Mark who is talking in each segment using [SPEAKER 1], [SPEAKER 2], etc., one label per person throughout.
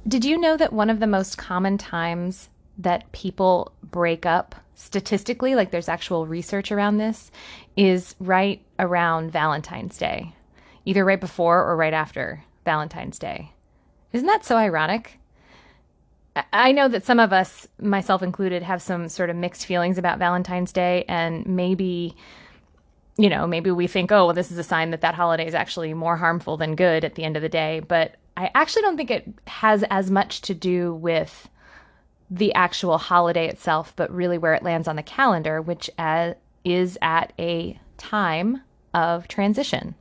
[SPEAKER 1] Did you know that one of the most common times that people break up statistically, like there's actual research around this, is right around Valentine's Day, either right before or right after Valentine's Day? Isn't that so ironic? I know that some of us, myself included, have some sort of mixed feelings about Valentine's Day, and maybe we think, oh, well, this is a sign that that holiday is actually more harmful than good at the end of the day. But I actually don't think it has as much to do with the actual holiday itself, but really where it lands on the calendar, which is at a time of transition.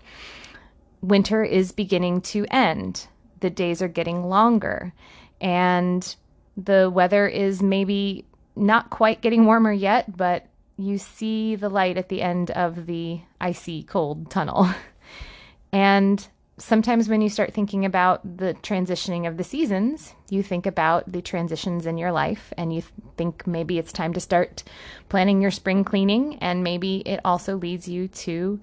[SPEAKER 1] Winter is beginning to end. The days are getting longer, and the weather is maybe not quite getting warmer yet, but you see the light at the end of the icy cold tunnel. And sometimes when you start thinking about the transitioning of the seasons, you think about the transitions in your life and you think maybe it's time to start planning your spring cleaning. And maybe it also leads you to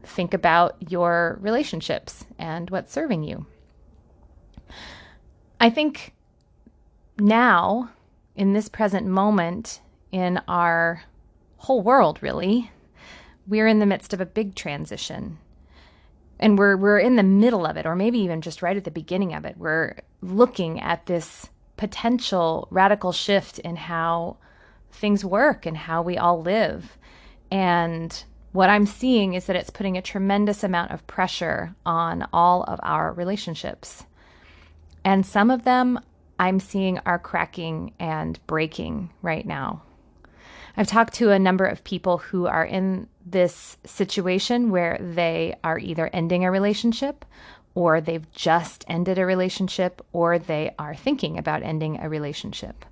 [SPEAKER 1] think about your relationships and what's serving you. I think now, in this present moment, in our whole world, really, we're in the midst of a big transition. And we're in the middle of it, or maybe even just right at the beginning of it. We're looking at this potential radical shift in how things work and how we all live. And what I'm seeing is that it's putting a tremendous amount of pressure on all of our relationships. And some of them I'm seeing are cracking and breaking right now. I've talked to a number of people who are in this situation where they are either ending a relationship, or they've just ended a relationship, or they are thinking about ending a relationship,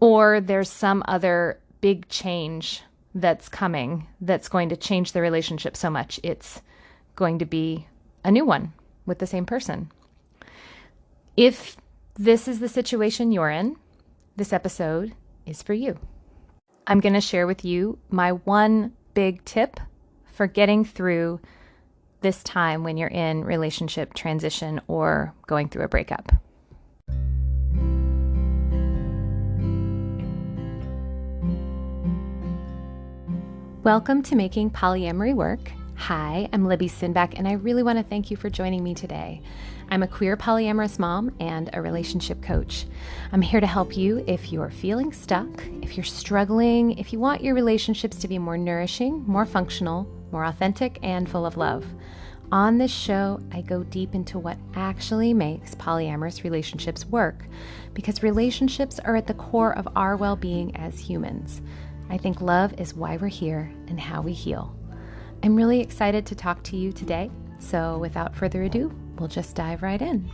[SPEAKER 1] or there's some other big change that's coming that's going to change the relationship so much it's going to be a new one with the same person. If this is the situation you're in, this episode is for you. I'm going to share with you my one big tip for getting through this time when you're in relationship transition or going through a breakup. Welcome to Making Polyamory Work. Hi, I'm Libby Sinback, and I really want to thank you for joining me today. I'm a queer polyamorous mom and a relationship coach. I'm here to help you if you're feeling stuck, if you're struggling, if you want your relationships to be more nourishing, more functional, more authentic, and full of love. On this show, I go deep into what actually makes polyamorous relationships work, because relationships are at the core of our well-being as humans. I think love is why we're here and how we heal. I'm really excited to talk to you today, so without further ado, we'll just dive right in.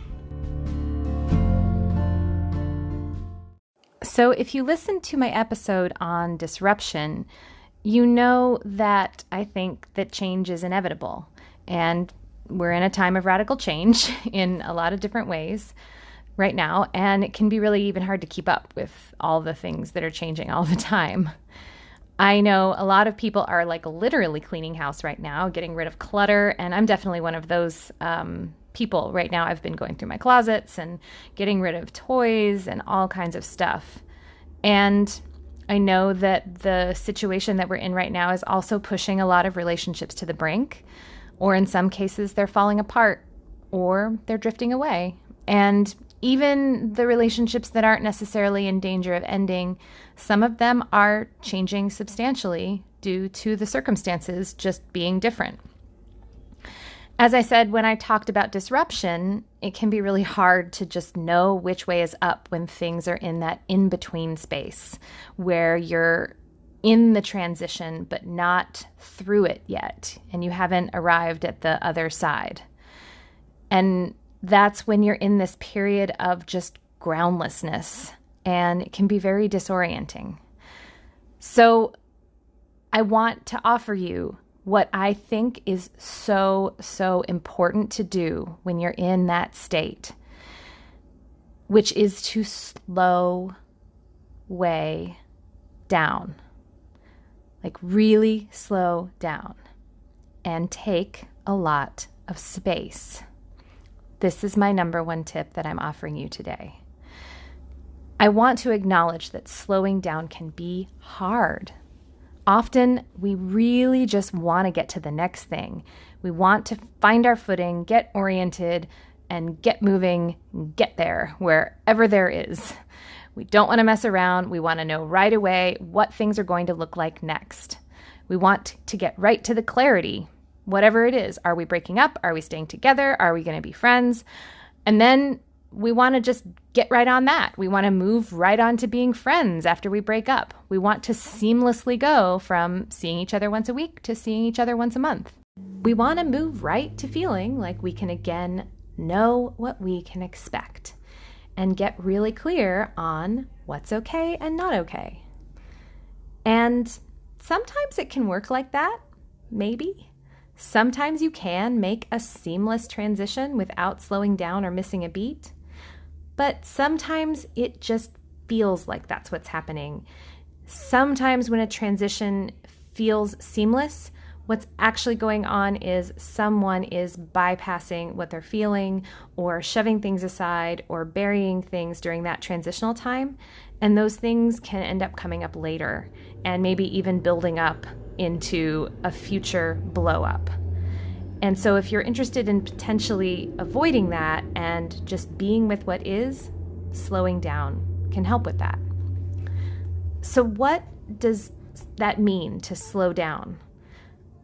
[SPEAKER 1] So if you listened to my episode on disruption, you know that I think that change is inevitable. And we're in a time of radical change in a lot of different ways right now. And it can be really even hard to keep up with all the things that are changing all the time. I know a lot of people are like literally cleaning house right now, getting rid of clutter. And I'm definitely one of those people right now. I've been going through my closets and getting rid of toys and all kinds of stuff. And I know that the situation that we're in right now is also pushing a lot of relationships to the brink, or in some cases they're falling apart or they're drifting away. And even the relationships that aren't necessarily in danger of ending, some of them are changing substantially due to the circumstances just being different. As I said, when I talked about disruption, it can be really hard to just know which way is up when things are in that in-between space where you're in the transition but not through it yet, and you haven't arrived at the other side. And that's when you're in this period of just groundlessness, and it can be very disorienting. So I want to offer you what I think is so, so important to do when you're in that state, which is to slow way down, like really slow down and take a lot of space. This is my number one tip that I'm offering you today. I want to acknowledge that slowing down can be hard. Often, we really just want to get to the next thing. We want to find our footing, get oriented, and get moving, get there, wherever there is. We don't want to mess around. We want to know right away what things are going to look like next. We want to get right to the clarity, whatever it is. Are we breaking up? Are we staying together? Are we going to be friends? And then we want to just get right on that. We want to move right on to being friends after we break up. We want to seamlessly go from seeing each other once a week to seeing each other once a month. We want to move right to feeling like we can again know what we can expect and get really clear on what's okay and not okay. And sometimes it can work like that, maybe. Sometimes you can make a seamless transition without slowing down or missing a beat. But sometimes it just feels like that's what's happening. Sometimes when a transition feels seamless, what's actually going on is someone is bypassing what they're feeling or shoving things aside or burying things during that transitional time. And those things can end up coming up later and maybe even building up into a future blow up. And so if you're interested in potentially avoiding that and just being with what is, slowing down can help with that. So what does that mean to slow down?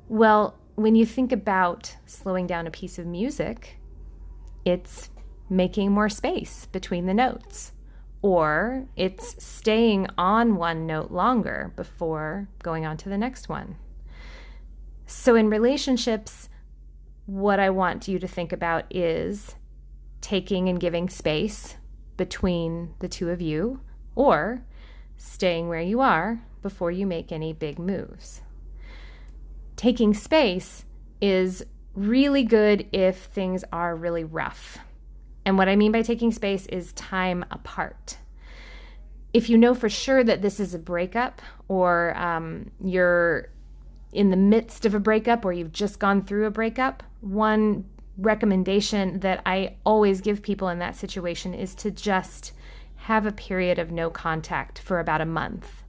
[SPEAKER 1] Well, when you think about slowing down a piece of music, it's making more space between the notes, or it's staying on one note longer before going on to the next one. So in relationships, what I want you to think about is taking and giving space between the two of you, or staying where you are before you make any big moves. Taking space is really good if things are really rough. And what I mean by taking space is time apart. If you know for sure that this is a breakup, or you're in the midst of a breakup, or you've just gone through a breakup, one recommendation that I always give people in that situation is to just have a period of no contact for about a month.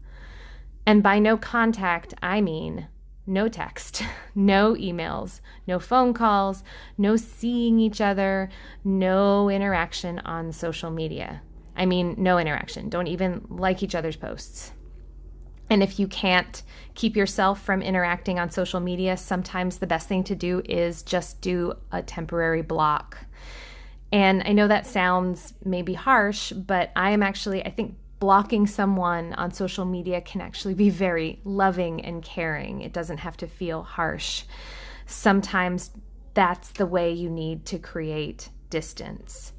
[SPEAKER 1] And by no contact, I mean no text, no emails, no phone calls, no seeing each other, no interaction on social media. I mean, no interaction. Don't even like each other's posts. And if you can't keep yourself from interacting on social media, sometimes the best thing to do is just do a temporary block. And I know that sounds maybe harsh, but I think blocking someone on social media can actually be very loving and caring. It doesn't have to feel harsh. Sometimes that's the way you need to create distance.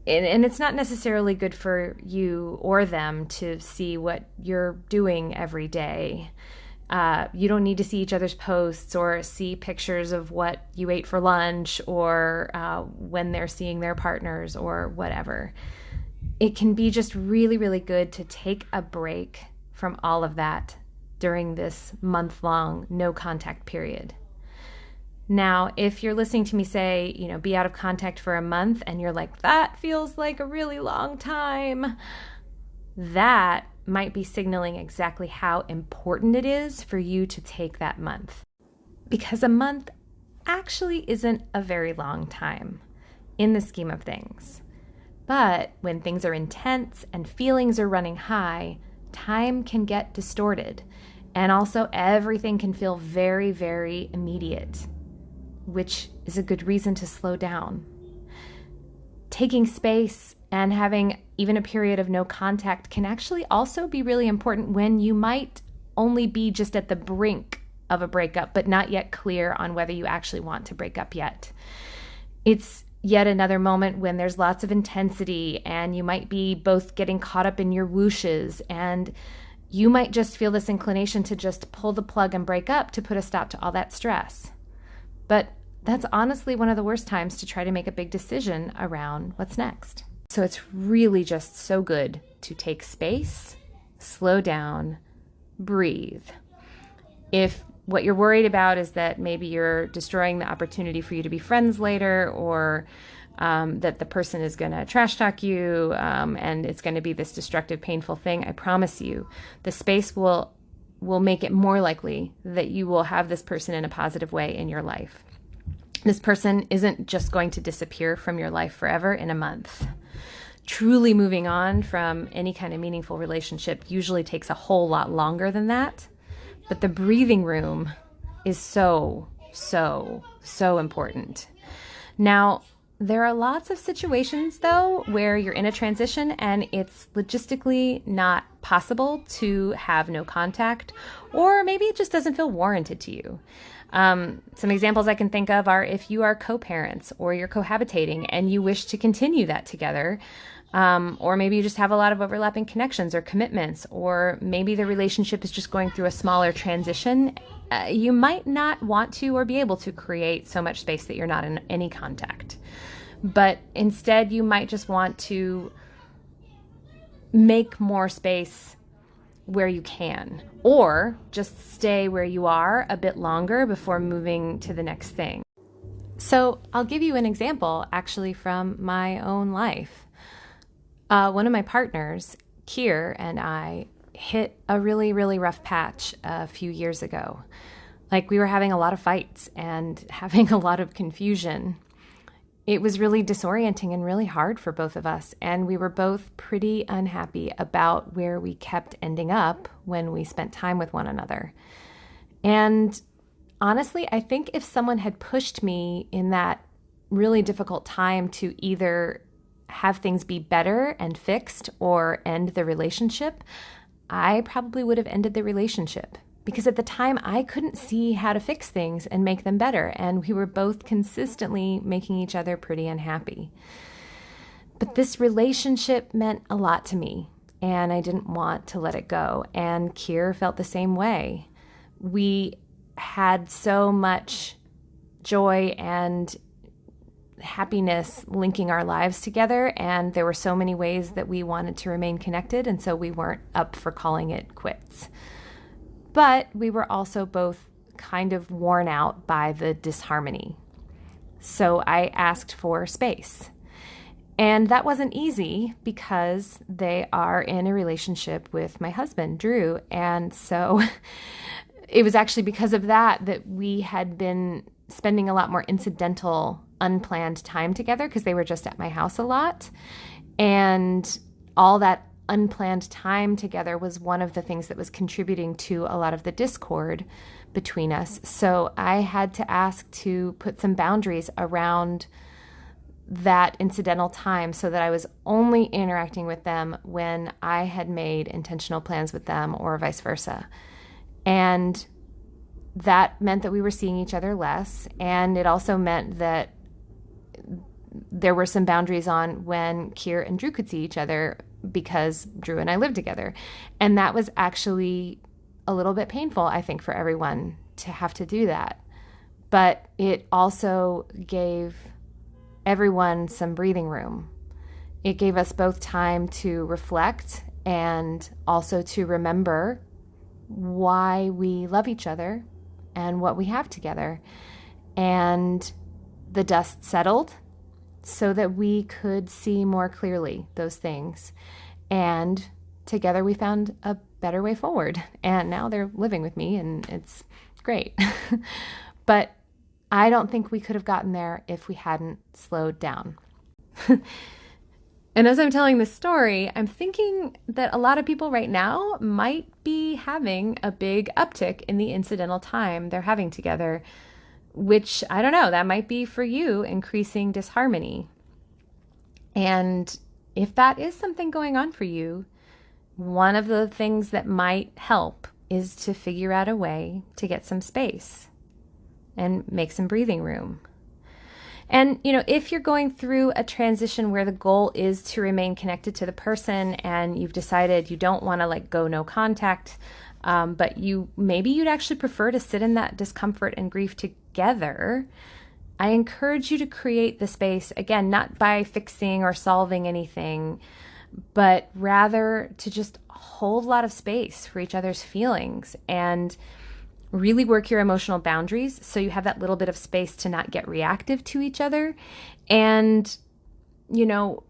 [SPEAKER 1] And it's not necessarily good for you or them to see what you're doing every day. You don't need to see each other's posts or see pictures of what you ate for lunch or when they're seeing their partners or whatever. It can be just really, really good to take a break from all of that during this month-long no contact period. Now, if you're listening to me say, be out of contact for a month and you're like, that feels like a really long time, that might be signaling exactly how important it is for you to take that month. Because a month actually isn't a very long time in the scheme of things. But when things are intense and feelings are running high, time can get distorted. And also everything can feel very, very immediate, which is a good reason to slow down. Taking space and having even a period of no contact can actually also be really important when you might only be just at the brink of a breakup, but not yet clear on whether you actually want to break up yet. It's yet another moment when there's lots of intensity and you might be both getting caught up in your whooshes, and you might just feel this inclination to just pull the plug and break up to put a stop to all that stress. But that's honestly one of the worst times to try to make a big decision around what's next. So it's really just so good to take space, slow down, breathe. If what you're worried about is that maybe you're destroying the opportunity for you to be friends later, or that the person is going to trash talk you, and it's going to be this destructive, painful thing. I promise you, the space will make it more likely that you will have this person in a positive way in your life. This person isn't just going to disappear from your life forever in a month. Truly moving on from any kind of meaningful relationship usually takes a whole lot longer than that. But the breathing room is so, so, so important. Now, there are lots of situations, though, where you're in a transition and it's logistically not possible to have no contact, or maybe it just doesn't feel warranted to you. Some examples I can think of are if you are co-parents or you're cohabitating and you wish to continue that together, or maybe you just have a lot of overlapping connections or commitments, or maybe the relationship is just going through a smaller transition. You might not want to or be able to create so much space that you're not in any contact. But instead, you might just want to make more space where you can, or just stay where you are a bit longer before moving to the next thing. So I'll give you an example actually from my own life. One of my partners, Kier, and I hit a really, really rough patch a few years ago. Like, we were having a lot of fights and having a lot of confusion. It was really disorienting and really hard for both of us, and we were both pretty unhappy about where we kept ending up when we spent time with one another. And honestly, I think if someone had pushed me in that really difficult time to either have things be better and fixed or end the relationship, I probably would have ended the relationship. Because at the time, I couldn't see how to fix things and make them better, and we were both consistently making each other pretty unhappy. But this relationship meant a lot to me, and I didn't want to let it go, and Kier felt the same way. We had so much joy and happiness linking our lives together, and there were so many ways that we wanted to remain connected, and so we weren't up for calling it quits. But we were also both kind of worn out by the disharmony. So I asked for space. And that wasn't easy because they are in a relationship with my husband, Drew. And so it was actually because of that we had been spending a lot more incidental, unplanned time together because they were just at my house a lot. And all that unplanned time together was one of the things that was contributing to a lot of the discord between us. So I had to ask to put some boundaries around that incidental time so that I was only interacting with them when I had made intentional plans with them, or vice versa. And that meant that we were seeing each other less. And it also meant that there were some boundaries on when Kier and Drew could see each other, because Drew and I lived together. And that was actually a little bit painful, I think, for everyone to have to do that. But it also gave everyone some breathing room. It gave us both time to reflect and also to remember why we love each other and what we have together. And the dust settled so that we could see more clearly those things. And together we found a better way forward. And now they're living with me, and it's great. But I don't think we could have gotten there if we hadn't slowed down. And as I'm telling this story, I'm thinking that a lot of people right now might be having a big uptick in the incidental time they're having together, which, I don't know, that might be for you increasing disharmony. And if that is something going on for you, one of the things that might help is to figure out a way to get some space and make some breathing room. And, if you're going through a transition where the goal is to remain connected to the person and you've decided you don't want to go no contact, but maybe you'd actually prefer to sit in that discomfort and grief together, I encourage you to create the space, again, not by fixing or solving anything, but rather to just hold a lot of space for each other's feelings and really work your emotional boundaries so you have that little bit of space to not get reactive to each other, and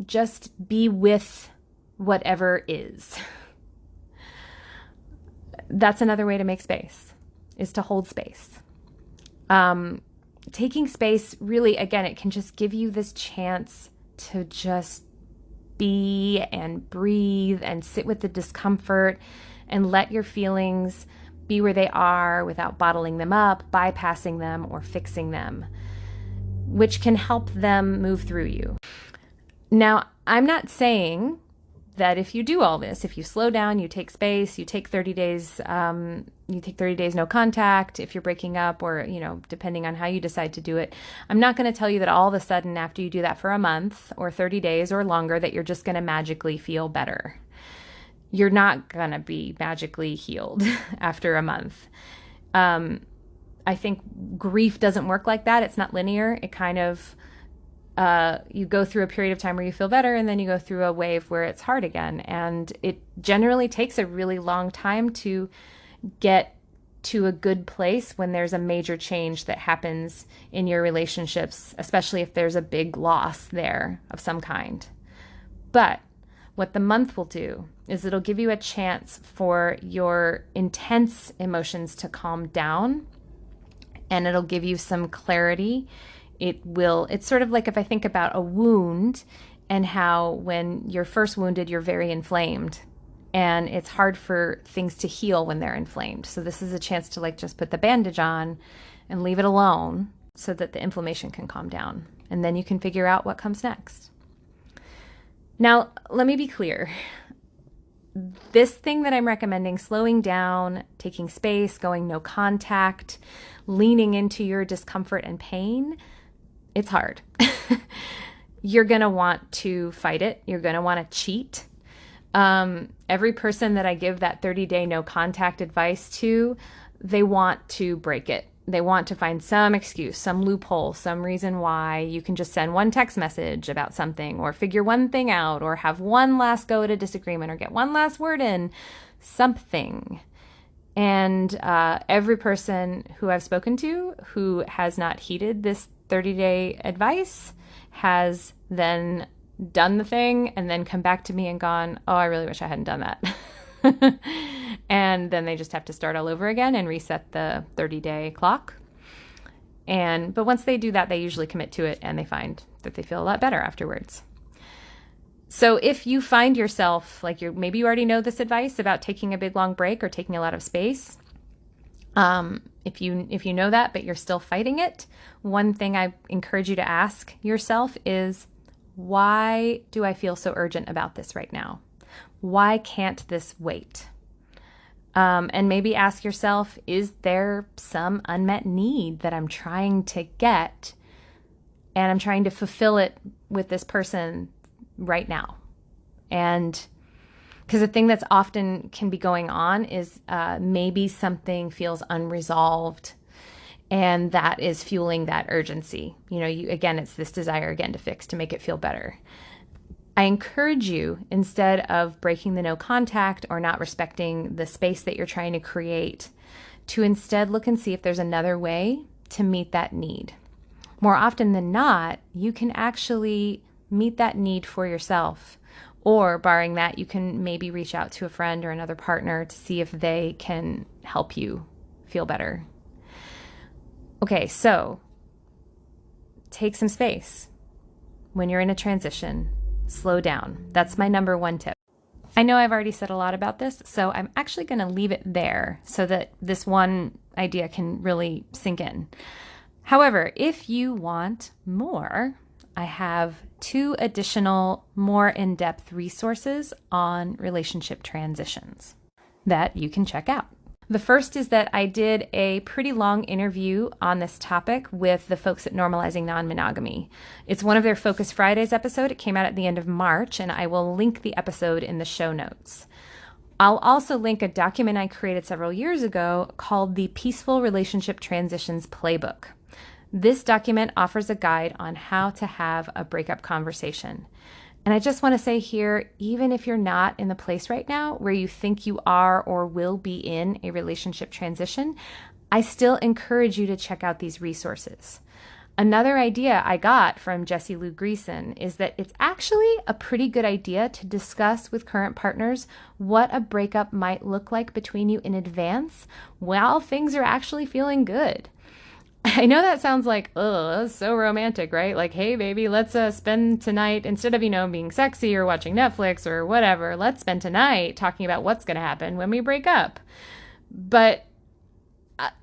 [SPEAKER 1] just be with whatever is. That's another way to make space, is to hold space. Taking space, really, again, it can just give you this chance to just be and breathe and sit with the discomfort and let your feelings be where they are without bottling them up, bypassing them, or fixing them, which can help them move through you. Now, I'm not saying that if you do all this, if you slow down, you take space, you take 30 days, no contact, if you're breaking up, or, depending on how you decide to do it, I'm not going to tell you that all of a sudden after you do that for a month or 30 days or longer, that you're just going to magically feel better. You're not going to be magically healed after a month. I think grief doesn't work like that. It's not linear. It kind of, you go through a period of time where you feel better, and then you go through a wave where it's hard again. And it generally takes a really long time to get to a good place when there's a major change that happens in your relationships, especially if there's a big loss there of some kind. But what the month will do is it'll give you a chance for your intense emotions to calm down, and it'll give you some clarity. It's sort of like if I think about a wound, and how when you're first wounded, you're very inflamed, and it's hard for things to heal when they're inflamed. So this is a chance to just put the bandage on and leave it alone so that the inflammation can calm down. And then you can figure out what comes next. Now, let me be clear. This thing that I'm recommending, slowing down, taking space, going no contact, leaning into your discomfort and pain, it's hard. You're going to want to fight it. You're going to want to cheat. Every person that I give that 30-day no contact advice to, they want to break it. They want to find some excuse, some loophole, some reason why you can just send one text message about something, or figure one thing out, or have one last go at a disagreement, or get one last word in, something. And every person who I've spoken to who has not heeded this 30-day advice has then done the thing and then come back to me and gone, oh, I really wish I hadn't done that. And then they just have to start all over again and reset the 30-day clock. But once they do that, they usually commit to it, and they find that they feel a lot better afterwards. So if you find yourself maybe you already know this advice about taking a big long break or taking a lot of space. If you know that, but you're still fighting it, one thing I encourage you to ask yourself is, why do I feel so urgent about this right now? Why can't this wait? And maybe ask yourself, is there some unmet need that I'm trying to get, and I'm trying to fulfill it with this person right now? And because the thing that's often can be going on is maybe something feels unresolved, and that is fueling that urgency. Again, it's this desire again to fix, to make it feel better. I encourage you, instead of breaking the no contact or not respecting the space that you're trying to create, to instead look and see if there's another way to meet that need. More often than not, you can actually meet that need for yourself. Or barring that, you can maybe reach out to a friend or another partner to see if they can help you feel better. Okay, so take some space. When you're in a transition, slow down. That's my number one tip. I know I've already said a lot about this, so I'm actually going to leave it there so that this one idea can really sink in. However, if you want more, I have 2 additional, more in-depth resources on relationship transitions that you can check out. The first is that I did a pretty long interview on this topic with the folks at Normalizing Non-Monogamy. It's one of their Focus Fridays episode. It came out at the end of March, and I will link the episode in the show notes. I'll also link a document I created several years ago called the Peaceful Relationship Transitions Playbook. This document offers a guide on how to have a breakup conversation. And I just want to say here, even if you're not in the place right now where you think you are or will be in a relationship transition, I still encourage you to check out these resources. Another idea I got from Jessie Lou Greason is that it's actually a pretty good idea to discuss with current partners what a breakup might look like between you in advance while things are actually feeling good. I know that sounds like, oh, that's so romantic, right? Like, hey, baby, let's spend tonight, instead of, being sexy or watching Netflix or whatever, let's spend tonight talking about what's going to happen when we break up. But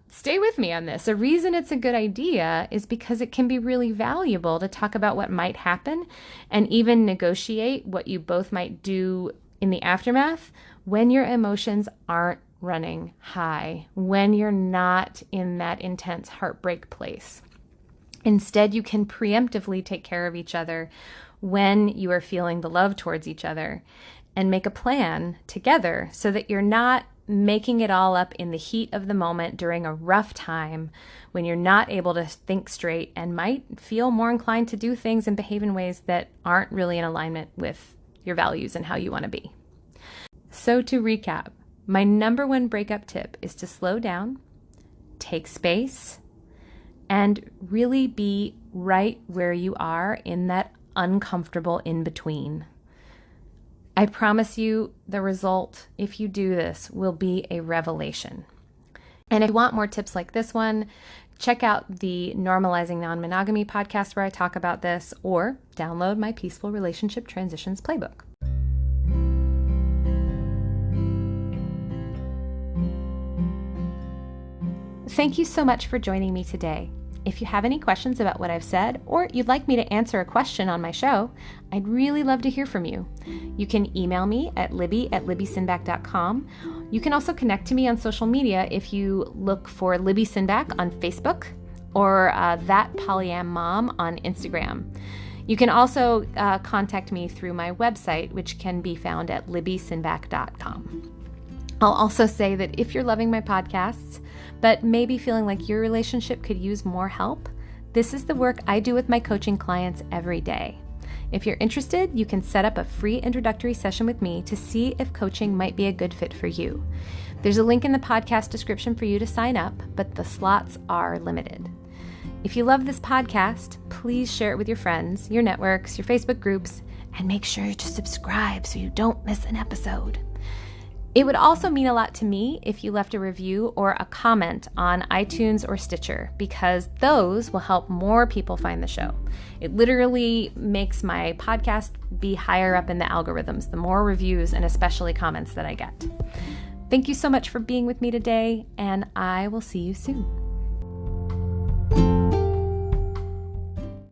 [SPEAKER 1] stay with me on this. The reason it's a good idea is because it can be really valuable to talk about what might happen and even negotiate what you both might do in the aftermath when your emotions aren't running high, when you're not in that intense heartbreak place. Instead, you can preemptively take care of each other when you are feeling the love towards each other and make a plan together so that you're not making it all up in the heat of the moment during a rough time when you're not able to think straight and might feel more inclined to do things and behave in ways that aren't really in alignment with your values and how you want to be. So to recap, my number one breakup tip is to slow down, take space, and really be right where you are in that uncomfortable in-between. I promise you the result, if you do this, will be a revelation. And if you want more tips like this one, check out the Normalizing Non-Monogamy podcast where I talk about this, or download my Peaceful Relationship Transitions playbook. Thank you so much for joining me today. If you have any questions about what I've said, or you'd like me to answer a question on my show, I'd really love to hear from you. You can email me at libby@libbysinback.com. You can also connect to me on social media if you look for Libby Sinback on Facebook or That Polyam Mom on Instagram. You can also contact me through my website, which can be found at libbysinback.com. I'll also say that if you're loving my podcasts, but maybe feeling like your relationship could use more help, this is the work I do with my coaching clients every day. If you're interested, you can set up a free introductory session with me to see if coaching might be a good fit for you. There's a link in the podcast description for you to sign up, but the slots are limited. If you love this podcast, please share it with your friends, your networks, your Facebook groups, and make sure to subscribe so you don't miss an episode. It would also mean a lot to me if you left a review or a comment on iTunes or Stitcher, because those will help more people find the show. It literally makes my podcast be higher up in the algorithms, the more reviews and especially comments that I get. Thank you so much for being with me today, and I will see you soon.